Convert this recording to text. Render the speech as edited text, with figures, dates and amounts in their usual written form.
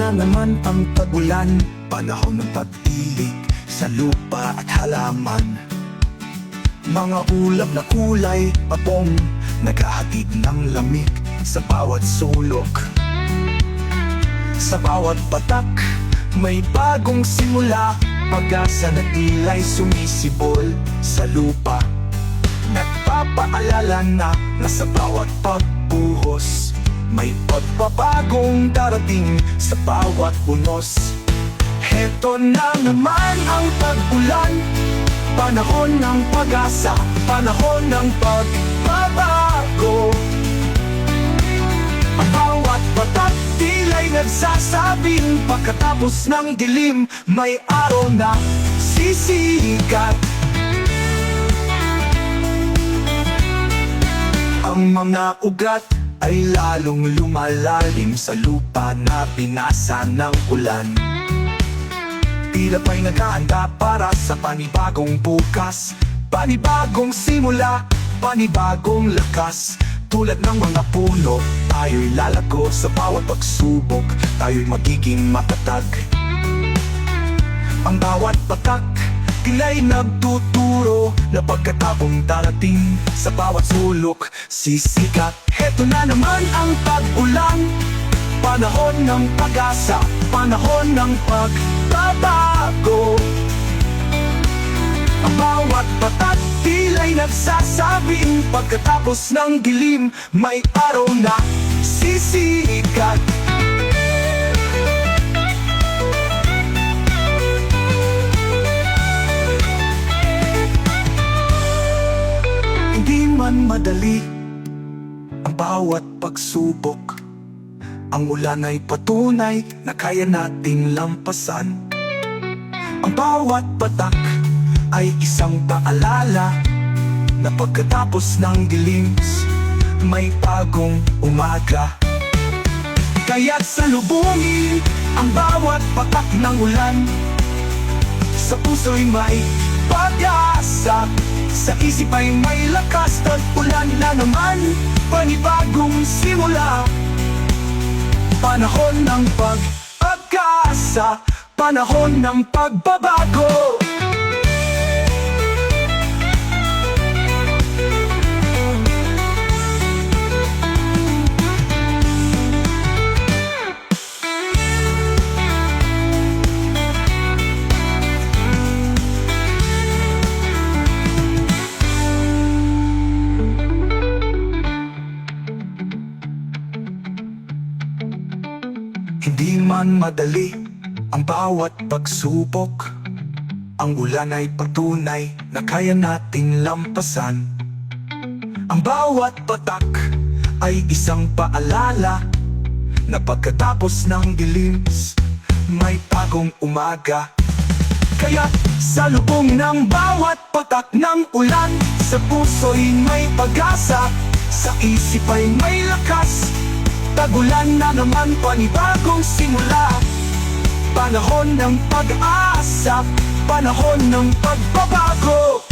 na naman ang tag-ulan, panahon ng pag-ibig sa lupa at halaman. Mga ulap na kulay, patong, naghahatid ng lamig sa bawat sulok. Sa bawat patak, may bagong simula, pag-asa na tila'y sumisibol sa lupa. Nagpapaalala na sa bawat pagbuhos, may pagbabagong darating sa bawat bunos. Heto na naman ang tag-ulan, panahon ng pag-asa, panahon ng pagbabago. Ang bawat patak tila'y nagsasabing pagkatapos ng dilim, may araw na sisikat. Ang mga ugat ay lalong lumalalim sa lupa na pinasa ng ulan. Tila pa'y naghahanda para sa panibagong bukas, panibagong simula, panibagong lakas. Tulad ng mga puno, tayo'y lalago sa bawat pagsubok, tayo'y magiging matatag. Ang bawat patak, tila'y nagtuturo na pagkatapong darating sa bawat sulok, sisikat. Heto na naman ang tag-ulan, panahon ng pag-asa, panahon ng pagbabago. Ang bawat patak tila'y nagsasabing pagkatapos ng dilim, may araw na sisikat. Hindi man madali ang bawat pagsubok, ang ulan ay patunay na kaya nating lampasan. Ang bawat patak ay isang paalala na pagkatapos ng dilim, may bagong umaga. Kaya't salubungin ang bawat patak ng ulan, sa puso'y may pag-asa, sa isip ay may lakas. Tag-ulan na naman, panibagong simula, panahon ng pag-asa, panahon ng pagbabago. Hindi man madali ang bawat pagsubok, ang ulan ay patunay na kaya nating lampasan. Ang bawat patak ay isang paalala na pagkatapos ng dilim, may bagong umaga. Kaya sa lubong ng bawat patak ng ulan, sa puso'y may pag-asa, sa isip ay may lakas. Tag-ulan na naman, panibagong simula, panahon ng pag-asa, panahon ng pagbabago.